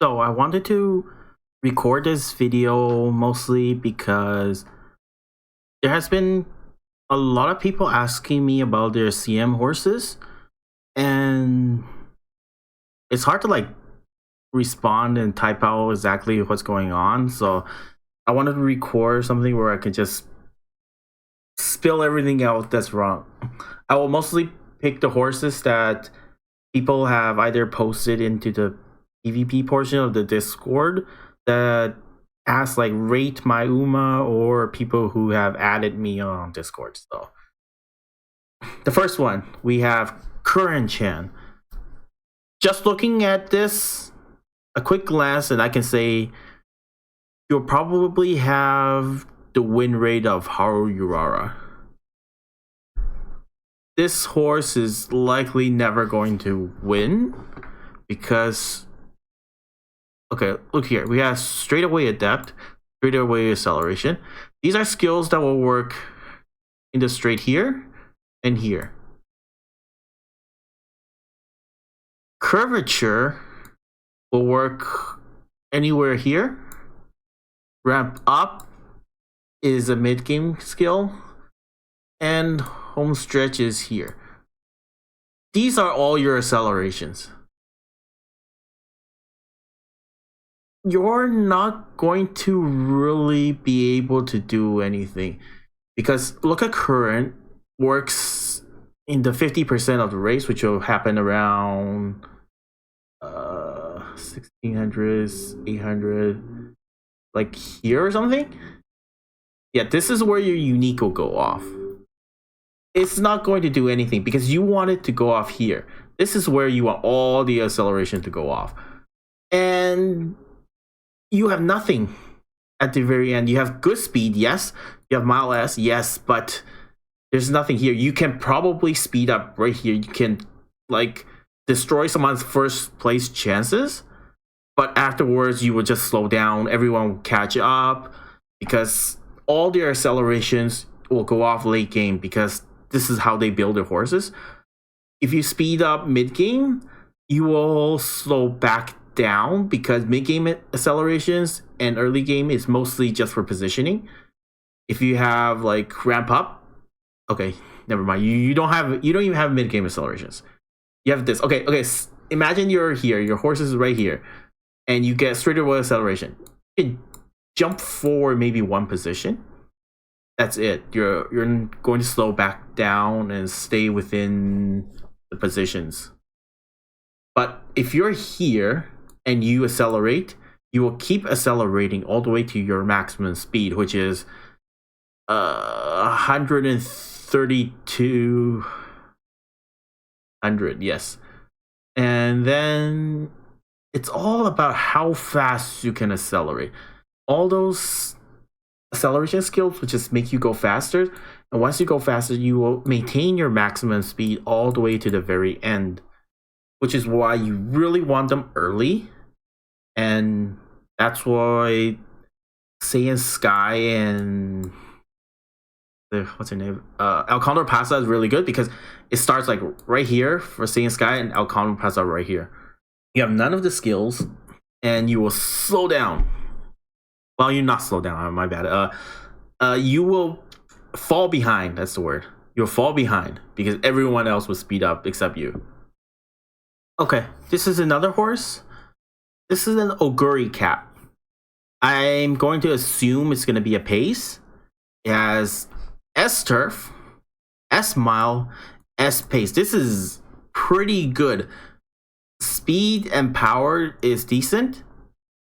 So I wanted to record this video mostly because there has been a lot of people asking me about their CM horses, and it's hard to respond and type out exactly what's going on. So I wanted to record something where I could just spill everything out that's wrong. I will mostly pick the horses that people have either posted into the PvP portion of the Discord that ask rate my Uma, or people who have added me on Discord. So the first one, we have Current Chan. Just looking at this, a quick glance, and I can say you'll probably have the win rate of Haru Urara. This horse is likely never going to win because, okay, look here. We have straightaway adept, straightaway acceleration. These are skills that will work in the straight here and here. Curvature will work anywhere here. Ramp up is a mid-game skill, and home stretch is here. These are all your accelerations. You're not going to really be able to do anything because look at current works in the 50% of the race, which will happen around 1600s, 800, like here or something. Yeah, this is where your unique will go off. It's not going to do anything because you want it to go off here. This is where you want all the acceleration to go off. And you have nothing at the very end. You have good speed, yes. You have mile S, yes, but there's nothing here. You can probably speed up right here. You can destroy someone's first place chances, but afterwards you will just slow down. Everyone will catch up because all their accelerations will go off late game because this is how they build their horses. If you speed up mid game, you will slow back down because mid game accelerations and early game is mostly just for positioning. If you have ramp up, okay, never mind. You don't even have mid game accelerations. You have this. Okay. Imagine you're here. Your horse is right here, and you get straight away acceleration. You can jump forward maybe one position. That's it. You're going to slow back down and stay within the positions. But if you're here and you accelerate, you will keep accelerating all the way to your maximum speed, which is 13200. Yes. And then it's all about how fast you can accelerate. All those acceleration skills will just make you go faster, and once you go faster, you will maintain your maximum speed all the way to the very end, which is why you really want them early. And that's why Saiyan Sky and what's her name, El Condor Pasa is really good because it starts right here for Saiyan Sky, and El Condor Pasa right here. You have none of the skills, and you will slow down. Well, you're not slow down. My bad. You will fall behind. That's the word. You'll fall behind because everyone else will speed up except you. Okay, this is another horse. This is an Oguri Cap. I'm going to assume it's going to be a pace. It has S turf, S mile, S pace. This is pretty good. Speed and power is decent.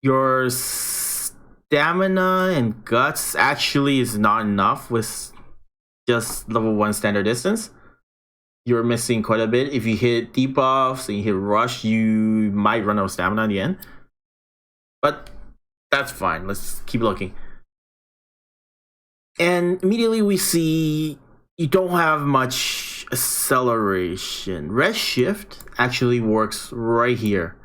Your stamina and guts actually is not enough with just level 1 standard distance. You're missing quite a bit. If you hit debuffs and you hit rush, you might run out of stamina in the end. But that's fine. Let's keep looking. And immediately we see you don't have much acceleration. Redshift actually works right here.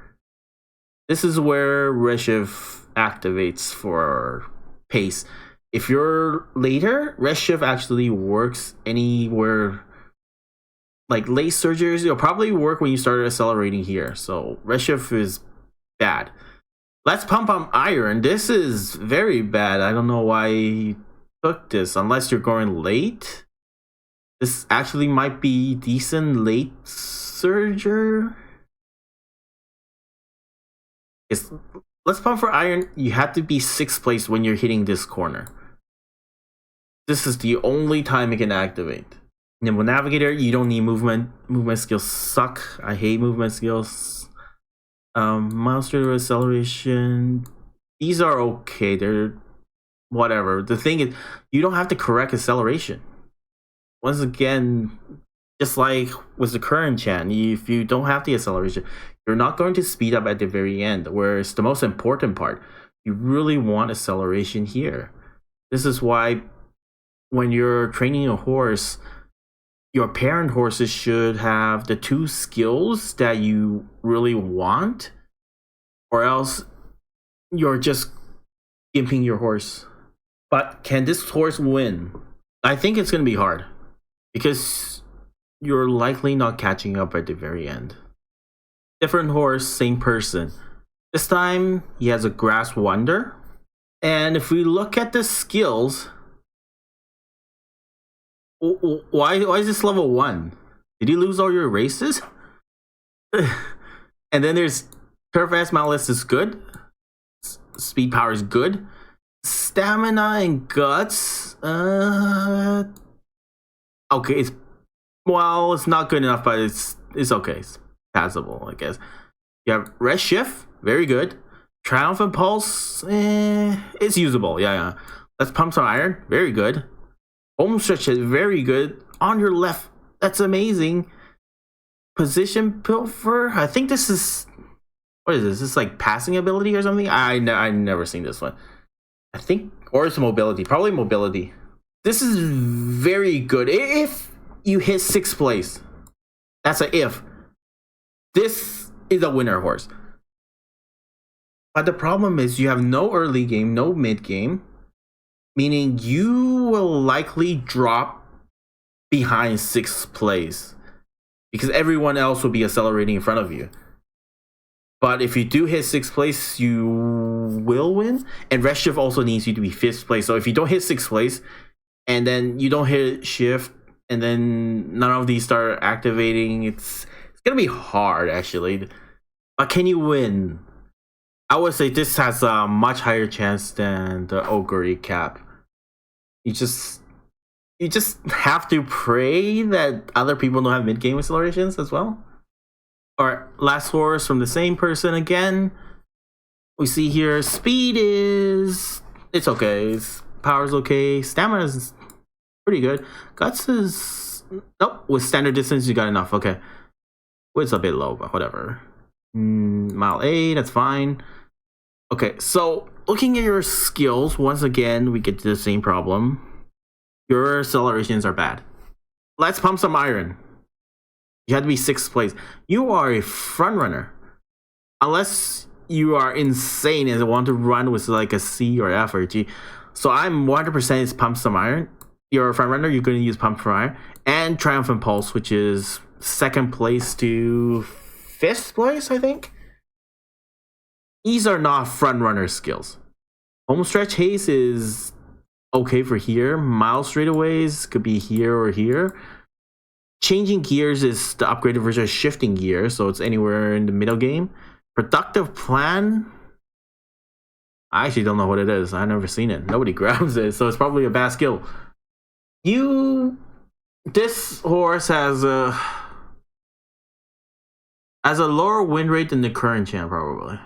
This is where Redshift activates for pace. If you're later, Redshift actually works anywhere. Late surgeries, it'll probably work when you started accelerating here. So Redshift is bad. Let's pump on iron. This is very bad. I don't know why you took this unless you're going late. This actually might be decent late surger. Let's pump for iron. You have to be 6th place when you're hitting this corner. This is the only time it can activate. Nimble Navigator, you don't need movement. Movement skills suck. I hate movement skills. Mouse rate acceleration. These are okay. They're whatever. The thing is, you don't have to correct acceleration. Once again, just like with the current Chan, if you don't have the acceleration, you're not going to speed up at the very end, whereas the most important part, you really want acceleration here. This is why when you're training a horse, your parent horses should have the 2 skills that you really want, or else you're just gimping your horse. But can this horse win? I think it's going to be hard, because you're likely not catching up at the very end. Different horse, same person. This time, he has a Grass Wonder. And if we look at the skills, why is this level 1? Did you lose all your races? And then there's Turf S Malice is good. Speed Power is good. Stamina and Guts. Okay, it's not good enough, but it's okay. It's passable, I guess. You have Rest Shift, very good. Triumphant Pulse, it's usable. Yeah. Let's pump some iron, very good. Home Stretch is very good. On your left, that's amazing. Position Pilfer, I think this is, what is this? This is like passing ability or something? I never seen this one. I think, or it's mobility, probably mobility. This is very good. If you hit 6th place, that's a if. This is a winner horse. But the problem is you have no early game, no mid game, meaning you will likely drop behind 6th place because everyone else will be accelerating in front of you. But if you do hit 6th place, you will win. And Rest Shift also needs you to be 5th place. So if you don't hit 6th place, and then you don't hit Shift, and then none of these start activating, it's gonna be hard actually. But can you win? I would say this has a much higher chance than the Ogre cap. You just have to pray that other people don't have mid-game accelerations as well. Alright, last horse from the same person again. We see here speed is, it's okay. Power's okay. Stamina is pretty good. Guts is, nope, with standard distance you got enough. Okay. It's a bit low, but whatever. Mile A, that's fine. Okay, so looking at your skills, once again, we get to the same problem. Your accelerations are bad. Let's pump some iron. You have to be 6th place. You are a front runner. Unless you are insane and want to run with like a C or F or G. So I'm 100% is pump some iron. You're a front runner, you're going to use pump for iron. And Triumphant Pulse, which is 2nd place to 5th place, I think. These are not front runner skills. Home Stretch Haste is okay for here. Mile straightaways could be here or here. Changing gears is the upgraded version of shifting gears, so it's anywhere in the middle game. Productive Plan, I actually don't know what it is. I've never seen it. Nobody grabs it, so it's probably a bad skill. This horse has a lower win rate than the current champ, probably.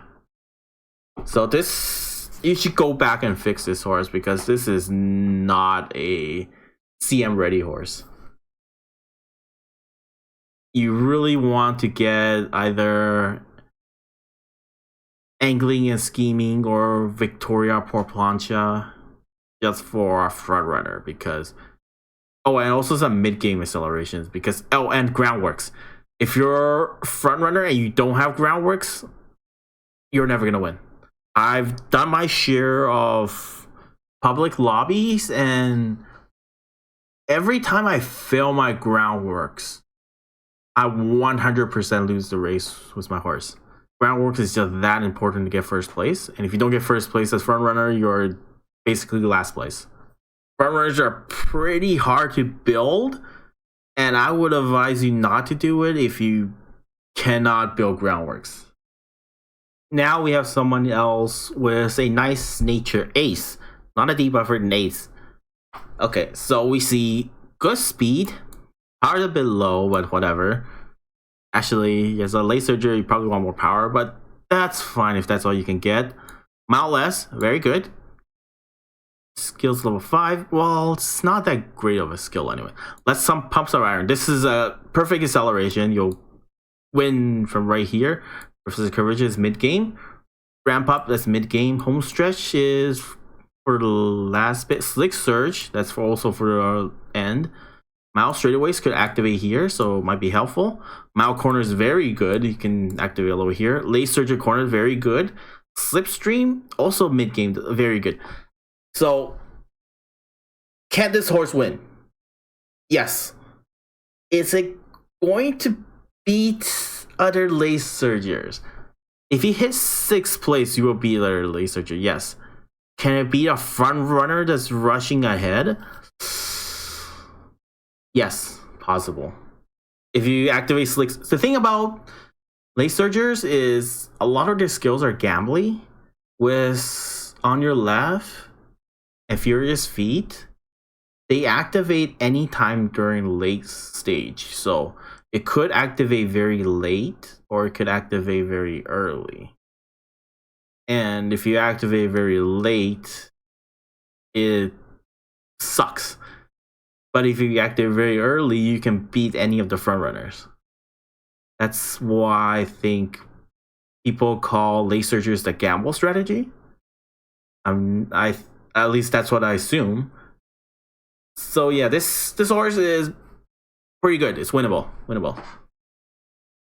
So this, you should go back and fix this horse because this is not a CM ready horse. You really want to get either Angling and Scheming or Victoria Por Plancha just for a front runner because, oh, and also some mid-game accelerations because, oh, and Groundworks. If you're front runner and you don't have Groundworks, you're never gonna win. I've done my share of public lobbies and every time I fail my Groundworks, I 100% lose the race with my horse. Groundworks is just that important to get first place. And if you don't get first place as front runner, you're basically last place. Front runners are pretty hard to build, and I would advise you not to do it if you cannot build Groundworks. Now we have someone else with a nice nature ace, not a debuffer, an ace. Okay, so we see good speed, power's a bit low, but whatever. Actually, as a laser surgery, you probably want more power, but that's fine if that's all you can get. Mile less, very good. Skills level 5. Well, it's not that great of a skill anyway. Let's some pumps of iron. This is a perfect acceleration. You'll win from right here. Professor Courage is mid game. Ramp up, that's mid game. Home stretch is for the last bit. Slick surge, that's also for the end. Mile straightaways could activate here, so it might be helpful. Mile corner is very good. You can activate over here. Laser surge corner, very good. Slipstream, also mid game, very good. So, can this horse win? Yes. Is it going to beat other laser surgers? If you hit 6th place, you will beat other laser surger. Yes. Can it beat a front runner that's rushing ahead? Yes, possible. If you activate Slick, the thing about laser surgers is a lot of their skills are gambly. With on your left and Furious Feet, they activate anytime during late stage. So it could activate very late or it could activate very early. And if you activate very late, it sucks. But if you activate very early, you can beat any of the front runners. That's why I think people call laser surgers the gamble strategy. At least that's what I assume. So yeah, this horse is pretty good. It's winnable.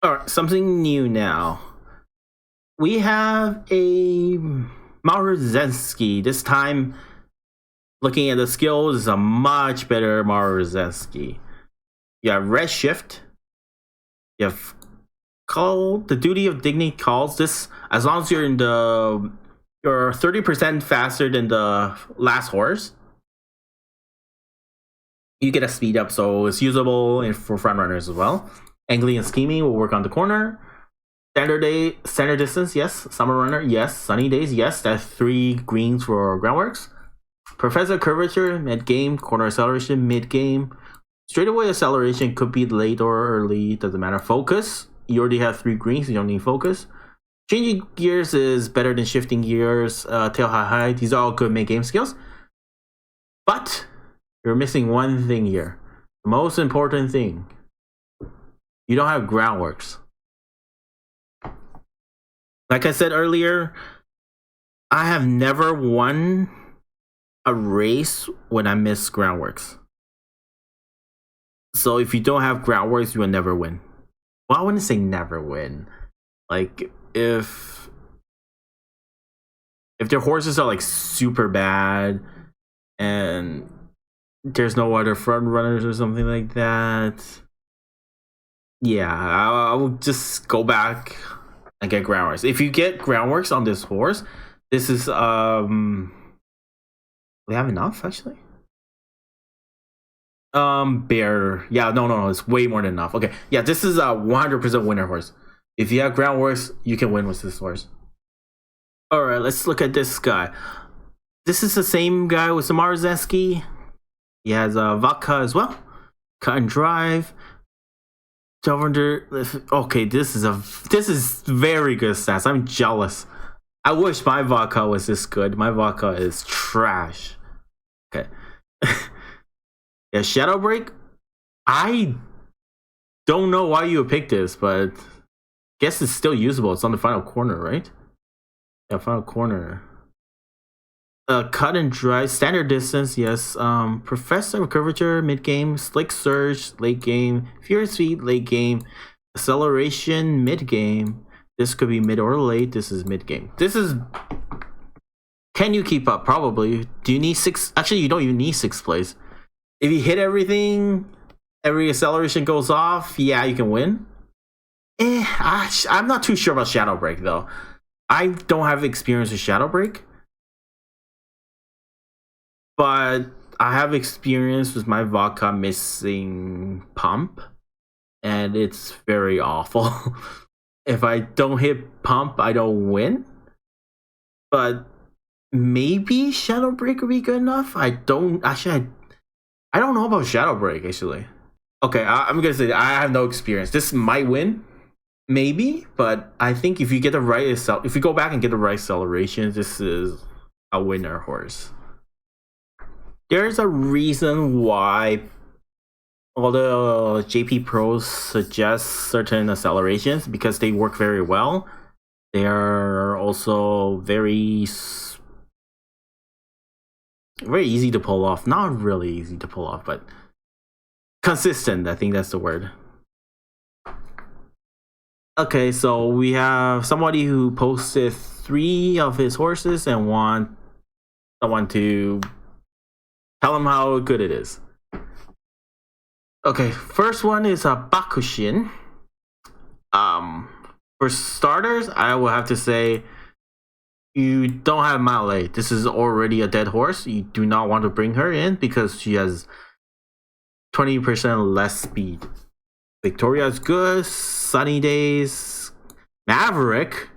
Alright, something new now. We have a Maruzensky. This time, looking at the skills, is a much better Maruzensky. You have Redshift. You have Call. The Duty of Dignity calls this. As long as you're in the, you're 30% faster than the last horse, you get a speed up, so it's usable for front runners as well. Angling and Scheming will work on the corner. Standard distance, yes. Summer runner, yes. Sunny days, yes. That's 3 greens for Groundworks. Professor Curvature, mid game. Corner acceleration, mid game. Straightaway acceleration could be late or early, doesn't matter. Focus, you already have 3 greens, you don't need focus. Changing gears is better than shifting gears. Tail high, these are all good mid game skills. But you're missing one thing here. The most important thing. You don't have Groundworks. Like I said earlier, I have never won a race when I miss Groundworks. So if you don't have Groundworks, you will never win. Well, I wouldn't say never win. Like if their horses are like super bad and there's no other front runners or something like that, yeah, I will just go back and get Groundworks. If you get Groundworks on this horse, this is we have enough actually. Bear, yeah, no, it's way more than enough. Okay, yeah, this is a 100% winner horse. If you have Groundworks, you can win with this horse. All right, let's look at this guy. This is the same guy with Maruzensky. He has a vodka as well. Cut and drive. Okay, this is very good stats. I'm jealous. I wish my vodka was this good. My vodka is trash. Okay. Yeah, Shadow Break. I don't know why you would pick this, but guess it's still usable. It's on the final corner, right? Yeah, final corner. Cut and drive, standard distance, yes. Professor Curvature, mid game. Slick Surge, late game. Furious Feet, late game. Acceleration, mid game. This could be mid or late. This is mid game. This is. Can you keep up? Probably. Do you need 6? Actually, you don't even need 6th place. If you hit everything, every acceleration goes off. Yeah, you can win. I'm not too sure about Shadow Break though. I don't have experience with Shadow Break, but I have experience with my vodka missing pump, and it's very awful. If I don't hit pump, I don't win. But maybe Shadow Break would be good enough. I don't know about Shadow Break actually. Okay, I'm gonna say I have no experience. This might win, maybe, but I think if you get the right if you go back and get the right acceleration, this is a winner horse. There's a reason why all the JP Pros suggest certain accelerations because they work very well. They are also very easy to pull off. Not really easy to pull off, but consistent. I think that's the word. Okay, so we have somebody who posted 3 of his horses and want someone to tell him how good it is. Okay, first one is a Bakushin. For starters, I will have to say you don't have Male. This is already a dead horse. You do not want to bring her in because she has 20% less speed. Victoria is good. Sunny Days. Maverick.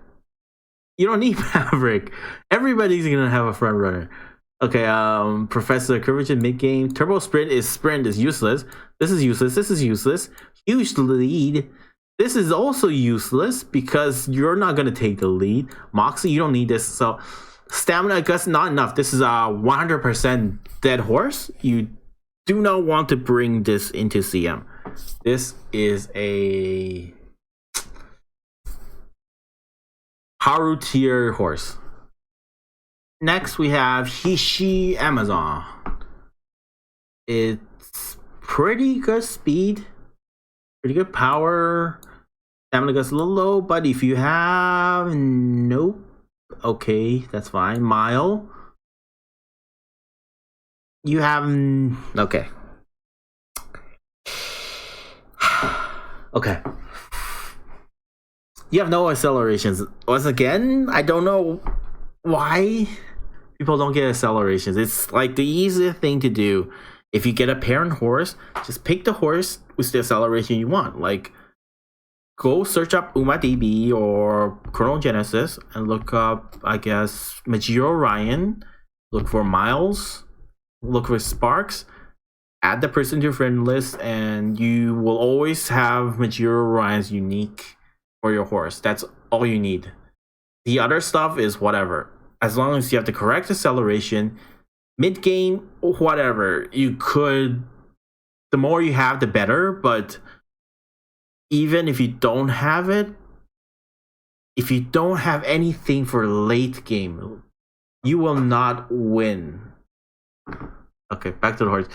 You don't need Maverick. Everybody's gonna have a front runner. Okay, Professor Curvature mid game. Turbo Sprint is useless. This is useless. This is useless. Huge lead. This is also useless because you're not gonna take the lead. Moxie, you don't need this. So Stamina Gust, not enough. This is a 100% dead horse. You do not want to bring this into CM. This is a Haru tier horse. Next, we have Hishi Amazon. It's pretty good speed, pretty good power. Stamina Gust a little low, but if you have nope, okay, that's fine. Mile, you have okay. Okay. You have no accelerations. Once again, I don't know why people don't get accelerations. It's like the easiest thing to do. If you get a parent horse, just pick the horse with the acceleration you want. Like, go search up UmaDB or Chrono Genesis and look up, I guess, Majiro Ryan. Look for Miles. Look for Sparks. Add the person to your friend list, and you will always have Majiro Ryan's unique for your horse. That's all you need. The other stuff is whatever. As long as you have the correct acceleration, mid game, whatever. You could. The more you have, the better. But even if you don't have it, if you don't have anything for late game, you will not win. Okay, back to the horse.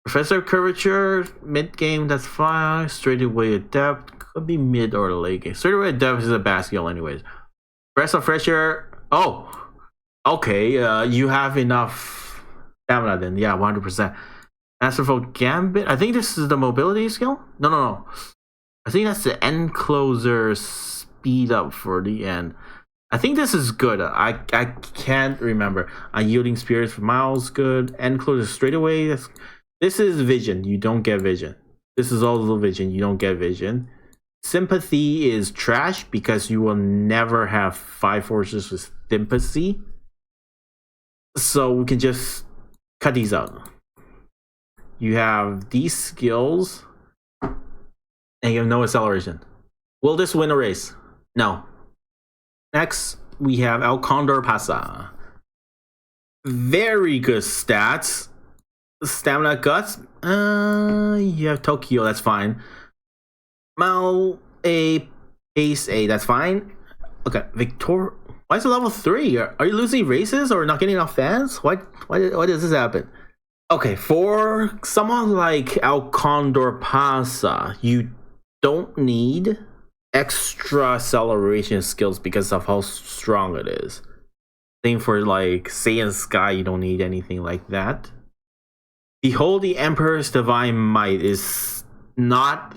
Professor Curvature, mid game, that's fine. Straightaway Adept, could be mid or late game. Straightaway Adept is a bad skill, anyways. Breath of Fresh Air, oh, okay, you have enough stamina then, yeah, 100%. Masterful Gambit, I think this is the mobility skill? No. I think that's the end closer speed up for the end. I think this is good. I can't remember. Yielding Spirits for Miles, good. End closer straightaway. This is vision. You don't get vision. This is also vision. You don't get vision. Sympathy is trash because you will never have 5 horses with sympathy. So we can just cut these out. You have these skills and you have no acceleration. Will this win a race? No. Next, we have El Condor Pasa. Very good stats. Stamina Guts. You have Tokyo, that's fine. Mal A, Pace A, that's fine. Okay, Victor. Why is it level 3? Are you losing races or not getting enough fans? Why does this happen? Okay, for someone like El Condor Pasa, you don't need extra acceleration skills because of how strong it is. Same for like Saiyan Sky, you don't need anything like that. Behold the Emperor's Divine Might is not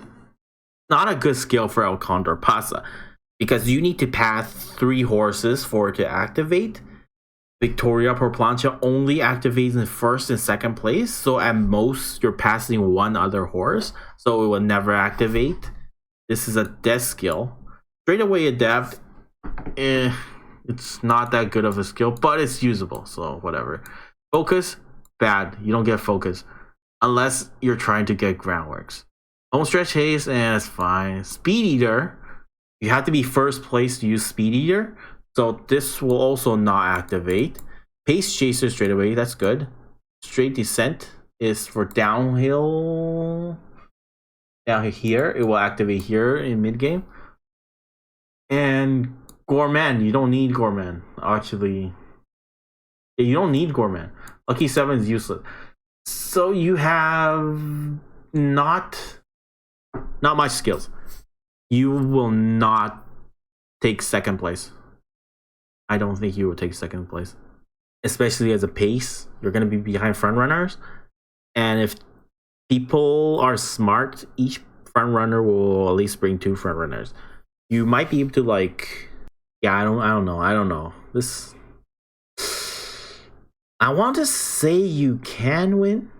not a good skill for El Condor Pasa because you need to pass 3 horses for it to activate. Victoria por Plancha only activates in first and second place, so at most you're passing 1 other horse, so it will never activate. This is a death skill. Straightaway Adept, it's not that good of a skill, but it's usable, so whatever. Focus, bad. You don't get focus unless you're trying to get Groundworks. Home stretch haste, and it's fine. Speed Eater, you have to be first place to use Speed Eater, so this will also not activate. Pace Chaser straight away, that's good. Straight Descent is for downhill. Down here, it will activate here in mid game. And Gorman, you don't need Gorman. Actually, you don't need Gorman. Lucky 7 is useless. So you have not much skills. You will not take second place. I don't think you will take second place. Especially as a pace, you're going to be behind front runners. And if people are smart, each front runner will at least bring 2 front runners. You might be able to I don't know. This, I want to say you can win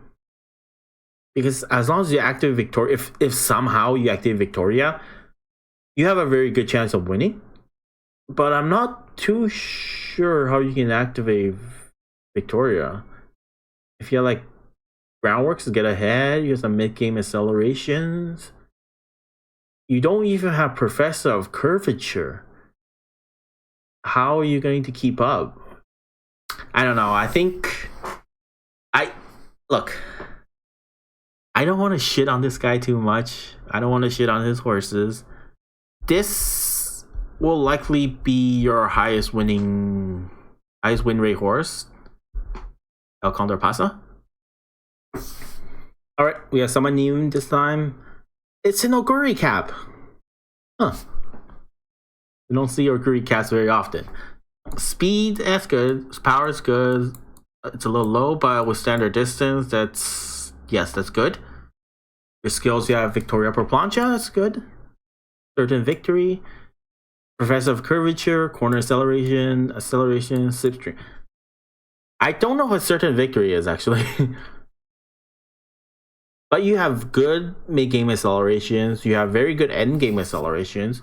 because as long as you activate Victoria, if somehow you activate Victoria, you have a very good chance of winning. But I'm not too sure how you can activate Victoria. If you have Groundworks to get ahead, you have some mid-game accelerations. You don't even have Professor of Curvature. How are you going to keep up? I don't know. I don't want to shit on this guy too much. I don't want to shit on his horses. This will likely be your highest win rate horse, El Condor Pasa. All right, we have someone new this time. It's an Oguri cap. Huh. You don't see Oguri caps very often. Speed, that's good. Power is good. It's a little low, but with standard distance, that's good. Your skills, you have Victoria por Plancha, that's good. Certain Victory. Professor of Curvature, Corner Acceleration, Slipstream. I don't know what Certain Victory is, actually. But you have good mid-game accelerations. You have very good end-game accelerations.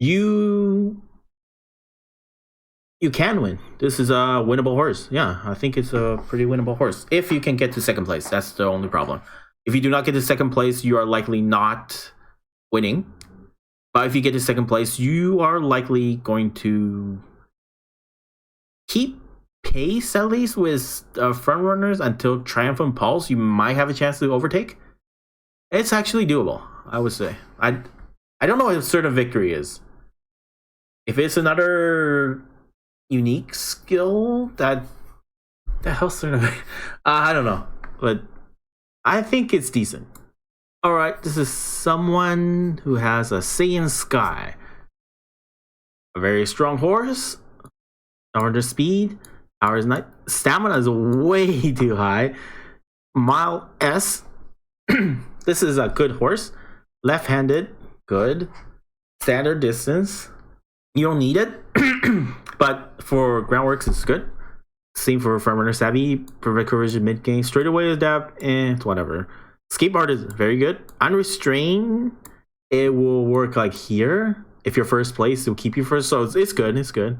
You can win. This is a winnable horse. Yeah, I think it's a pretty winnable horse. If you can get to second place, that's the only problem. If you do not get to second place, you are likely not winning. But if you get to second place, you are likely going to keep pace at least with front runners until Triumphant Pulse. You might have a chance to overtake. It's actually doable, I would say. I don't know what Certain Victory is. If it's another unique skill that the hell Certain I don't know, but I think it's decent. All right, this is someone who has a Saiyan Sky, a very strong horse, under speed. Power is not. Stamina is way too high. Mile S. This is a good horse. Left-handed, good. Standard distance. You don't need it, but for Groundworks, it's good. Same for Front Runner Savvy. Prevent Corrosion mid game. Straightaway Adapt, and whatever. Escape Art is very good. Unrestrained, it will work here. If you're first place, it will keep you first. So it's good. It's good.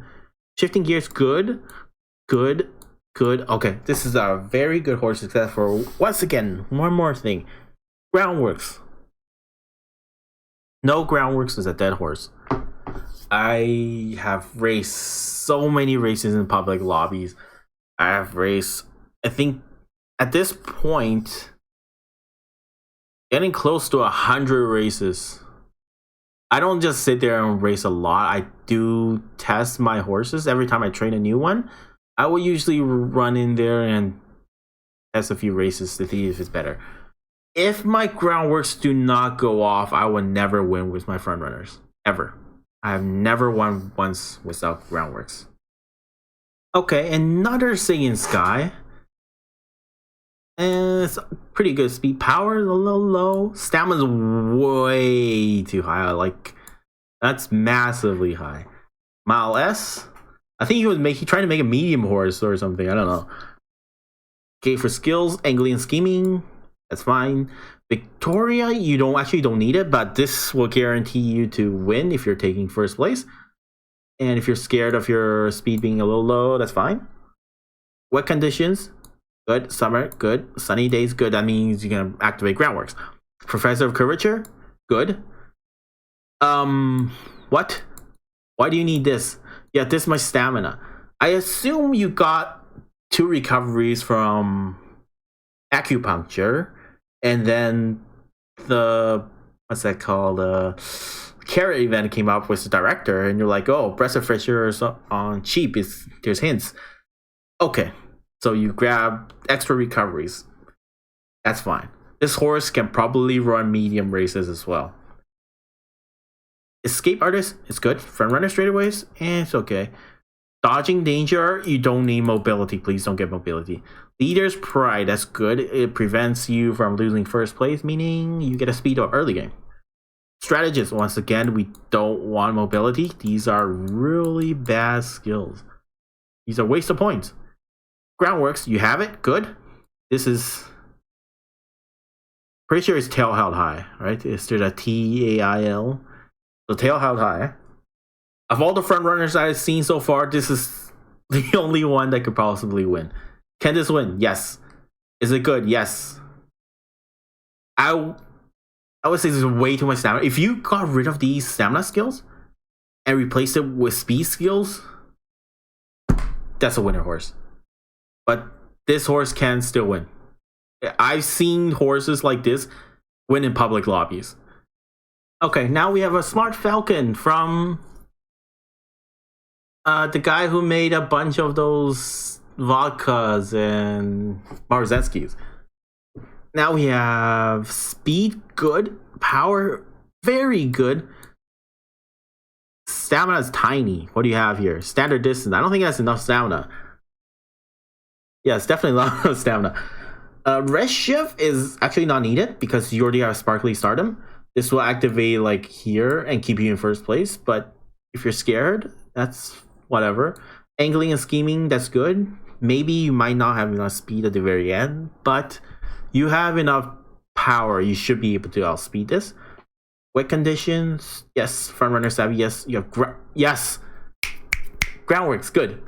Shifting Gears, good. Okay, this is a very good horse, except for, once again, one more thing. Groundworks. No Groundworks is a dead horse. I have raced so many races in public lobbies. I have raced, I think, at this point, getting close to 100 races. I don't just sit there and race a lot. I do test my horses every time I train a new one. I will usually run in there and test a few races to see if it's better. If my Groundworks do not go off, I will never win with my front runners. Ever. I have never won once without Groundworks. Okay, another Saiyan Sky. And it's pretty good speed. Power is a little low. Stamina's way too high. Like, that's massively high. Mile S. I think he tried to make a medium horse or something. I don't know. Okay, for skills, angling and scheming, that's fine. Victoria, you don't need it, but this will guarantee you to win if you're taking first place. And if you're scared of your speed being a little low, that's fine. Wet conditions, good. Summer, good. Sunny days, good. That means you're gonna activate Groundworks. Professor of Curvature, good. What? Why do you need this? Yeah, this is my stamina. I assume you got 2 recoveries from acupuncture, and then the what's that called? Carrot event came up with the director, and you're like, oh, Breath of Fresh Air on cheap there's hints. Okay, so you grab extra recoveries. That's fine. This horse can probably run medium races as well. Escape Artist is good. Front runner straightaways, it's okay. Dodging danger, you don't need mobility. Please don't get mobility. Leader's Pride, that's good. It prevents you from losing first place, meaning you get a speed up early game. Strategist, once again, we don't want mobility. These are really bad skills. These are waste of points. Groundworks, you have it, good. This is pretty sure it's tail held high, right? There's a TAIL. So tail held high. Of all the front runners I've seen so far, this is the only one that could possibly win. Can this win? Yes. Is it good? Yes. I would say there's way too much stamina. If you got rid of these stamina skills and replaced it with speed skills, that's a winner horse. But this horse can still win. I've seen horses like this win in public lobbies. Okay, now we have a Smart Falcon from the guy who made a bunch of those vodkas and Marzetskis. Now we have speed, good. Power, very good. Stamina is tiny. What do you have here? Standard distance. I don't think that's enough stamina. Yeah, it's definitely a lot of stamina. Red Shift is actually not needed because you already have Sparkly Stardom. This will activate like here and keep you in first place. But if you're scared, that's whatever. Angling and scheming, that's good. Maybe you might not have enough speed at the very end, but you have enough power. You should be able to outspeed this. Wet conditions, yes. Front runner savvy, yes. You have yes. Groundworks, good.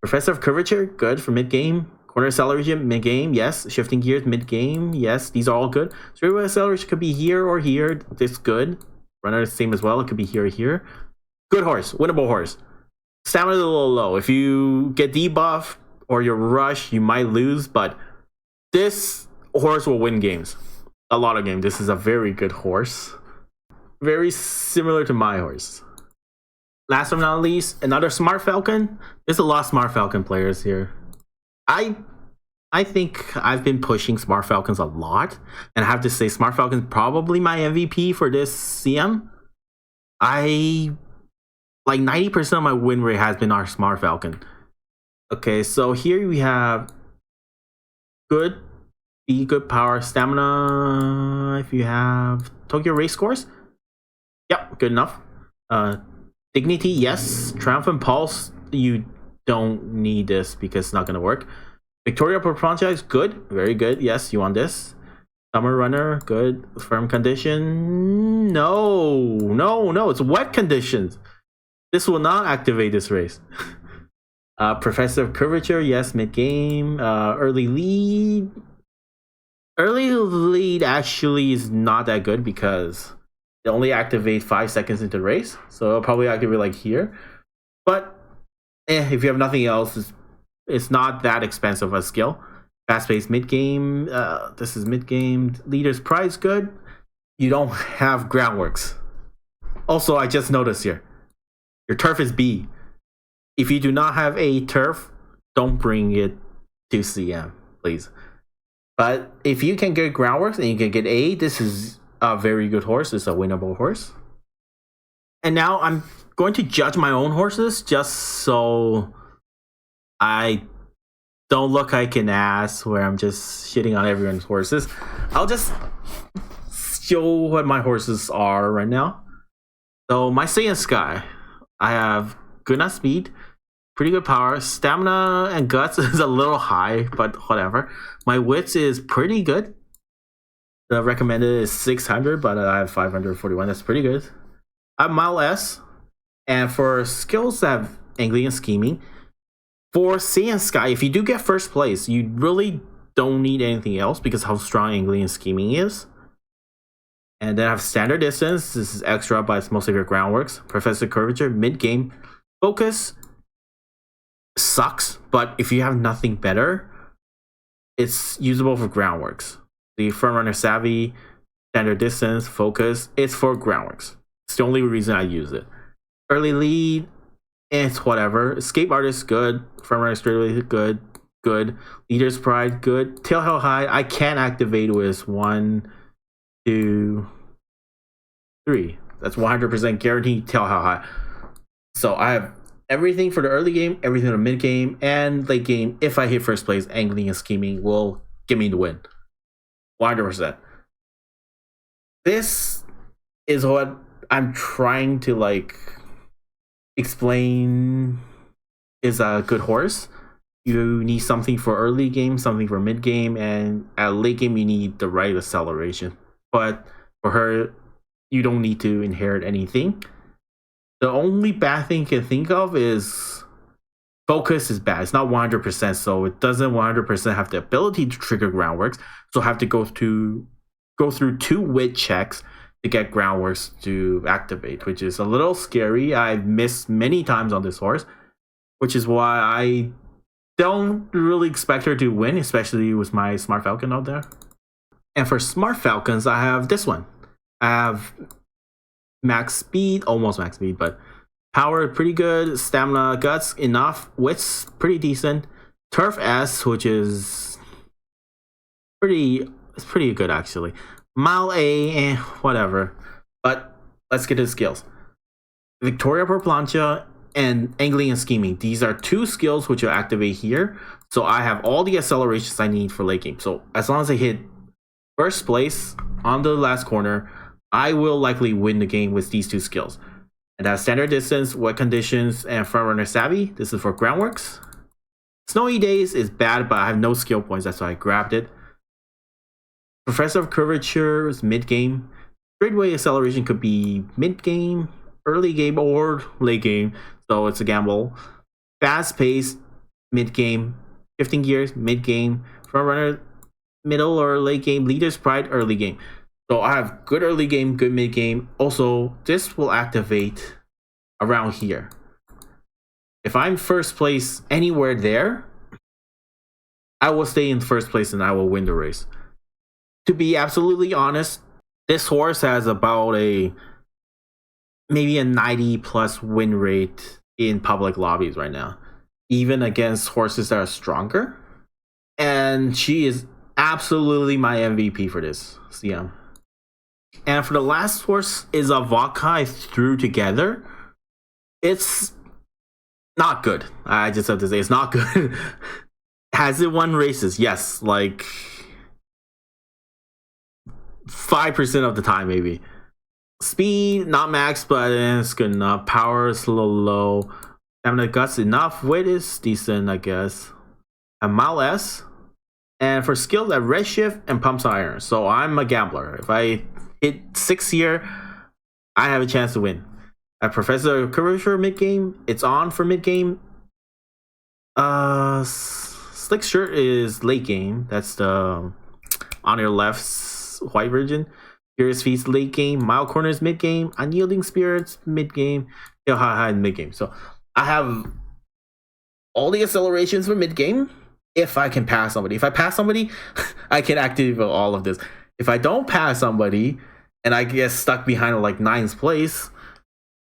Professor of Curvature, good for mid game. Corner acceleration, mid game, yes. Shifting gears, mid game, yes. These are all good. Straightaway acceleration could be here or here. This good. Runner same as well. It could be here or here. Good horse, winnable horse. Stamina is a little low. If you get debuff or you rush, you might lose, but this horse will win games. A lot of games. This is a very good horse. Very similar to my horse. Last but not least, another Smart Falcon. There's a lot of Smart Falcon players here. I think I've been pushing Smart Falcons a lot, and I have to say Smart Falcon's probably my MVP for this CM. Like 90% of my win rate has been our Smart Falcon. Okay, so here we have good speed, good power, stamina. If you have Tokyo Race Course, yep, good enough. Dignity, yes. Triumphant Pulse, you don't need this because it's not going to work. Victoria Franchise, good, very good. Yes, you want this. Summer Runner, good. Firm condition, no, it's wet conditions. This will not activate this race. Professor of Curvature, yes, mid game. Early lead. Early lead actually is not that good because they only activate 5 seconds into the race, so it'll probably activate like here. But if you have nothing else, it's not that expensive a skill. Fast-paced mid-game. This is mid-game. Leader's Prize, good. You don't have Groundworks. Also, I just noticed here, your turf is B. If you do not have a turf, don't bring it to CM, please. But if you can get Groundworks and you can get A, this is a very good horse. It's a winnable horse. And now I'm going to judge my own horses just so I don't look like an ass where I'm just shitting on everyone's horses. I'll just show what my horses are right now. So my Saiyan Sky, I have good enough speed, pretty good power, stamina and guts is a little high, but whatever. My wits is pretty good. The recommended is 600, but I have 541. That's pretty good. I have Mile S, and for skills that have angling and scheming, for Saiyan Sky, if you do get first place, you really don't need anything else because how strong angling and scheming is. And then I have standard distance. This is extra, but it's mostly for groundworks. Professor Curvature, mid game. Focus sucks, but if you have nothing better, it's usable for groundworks. The Frontrunner Savvy, standard distance, focus, it's for groundworks. It's the only reason I use it. Early lead, it's whatever. Escape Artist, good. Frontrunner Straightaway, good. Leader's Pride, good. Tail Held High, I can activate with 1, 2, 3. That's 100% guaranteed Tail Held High. So I have everything for the early game, everything for the mid game, and late game. If I hit first place, angling and scheming will give me the win. 100%. This is what I'm trying to like explain is a good horse. You need something for early game, something for mid game, and at late game you need the right acceleration. But for her, you don't need to inherit anything. The only bad thing you can think of is focus is bad. It's not 100%, so it doesn't 100% have the ability to trigger groundworks. So I have to go through 2 wit checks to get groundworks to activate, which is a little scary. I've missed many times on this horse, which is why I don't really expect her to win, especially with my Smart Falcon out there. And for Smart Falcons, I have this one. I have max speed, almost max speed, but power pretty good, stamina, guts enough, wits pretty decent, Turf S, which is pretty good actually. Mile A, whatever. But let's get to the skills. Victoria per plancha and angling and scheming. These are 2 skills which will activate here. So I have all the accelerations I need for late game. So as long as I hit first place on the last corner, I will likely win the game with these 2 skills. And that's standard distance, wet conditions, and Frontrunner Savvy. This is for groundworks. Snowy Days is bad, but I have no skill points. That's why I grabbed it. Professor of Curvature is mid-game. Straightaway acceleration could be mid-game, early game, or late game. So it's a gamble. Fast pace, mid-game. Shifting gears, mid-game. Frontrunner, middle or late game. Leader's Pride, early game. So I have good early game, good mid game. Also, this will activate around here. If I'm first place anywhere there, I will stay in first place and I will win the race. To be absolutely honest, this horse has about maybe a 90+ win rate in public lobbies right now, even against horses that are stronger. And she is absolutely my MVP for this CM. And for the last horse is a vodka I threw together. It's not good. I just have to say it's not good. Has it won races? Yes, like 5% of the time maybe. Speed, not max, but it's good enough. Power is a little low. Stamina, guts enough. Weight is decent, I guess. A Mile S. And for skills at Redshift and Pumps Iron. So I'm a gambler. If I hit 6 here, I have a chance to win. At Professor Curvature mid game, it's on for mid game. Slick Shirt is late game. That's the on your left white version. Furious Feast late game. Mile Corners mid game. Unyielding Spirits mid game. Tail Held High mid game. So I have all the accelerations for mid game. If I can pass somebody. If I pass somebody, I can activate all of this. If I don't pass somebody and I get stuck behind like 9th place,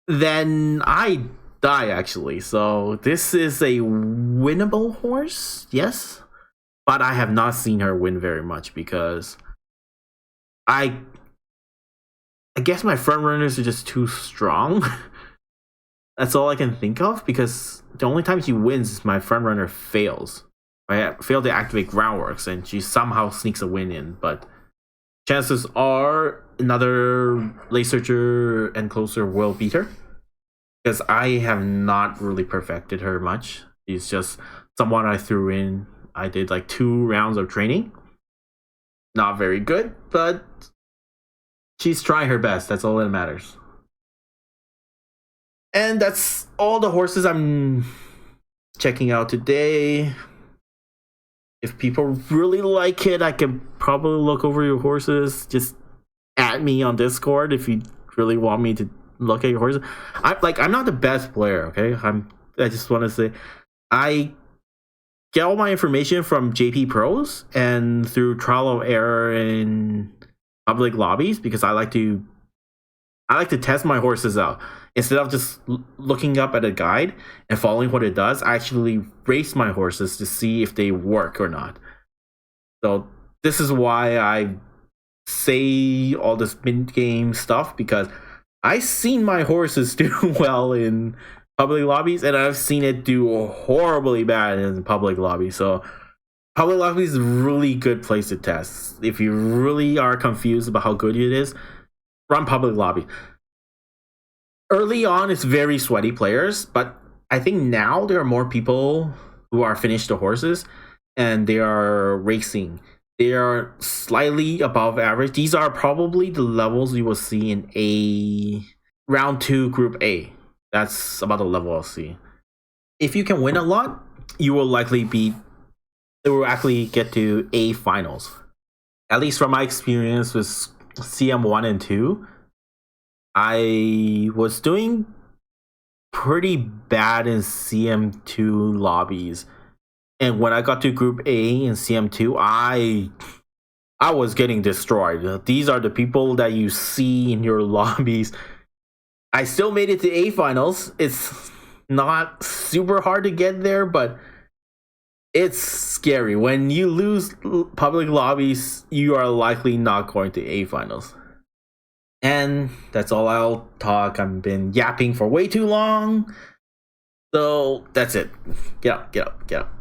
then I die actually. So this is a winnable horse, yes, but I have not seen her win very much because I guess my front runners are just too strong. That's all I can think of, because the only time she wins is my front runner fails. I failed to activate Groundworks, and she somehow sneaks a win in. But chances are another Lay Searcher and Closer will beat her, because I have not really perfected her much. She's just someone I threw in. I did like 2 rounds of training. Not very good, but she's trying her best. That's all that matters. And that's all the horses I'm checking out today. If people really like it, I can probably look over your horses. Just add me on Discord if you really want me to look at your horses. I'm not the best player, okay? I just want to say I get all my information from JP Pros and through trial of error in public lobbies, because I like to test my horses out. Instead of just looking up at a guide and following what it does, I actually race my horses to see if they work or not. So this is why I say all this mid-game stuff, because I've seen my horses do well in public lobbies, and I've seen it do horribly bad in public lobbies. So public lobbies is a really good place to test. If you really are confused about how good it is, run public lobby. Early on, it's very sweaty players, but I think now there are more people who are finished the horses and they are racing. They are slightly above average. These are probably the levels you will see in a round 2 group A. That's about the level I'll see. If you can win a lot, you will likely actually get to A finals. At least from my experience with CM1 and 2, I was doing pretty bad in CM2 lobbies. And when I got to Group A in CM2, I was getting destroyed. These are the people that you see in your lobbies. I still made it to A finals. It's not super hard to get there, but it's scary. When you lose public lobbies, you are likely not going to A finals. And that's all I'll talk. I've been yapping for way too long. So that's it. Get up, get up, get up.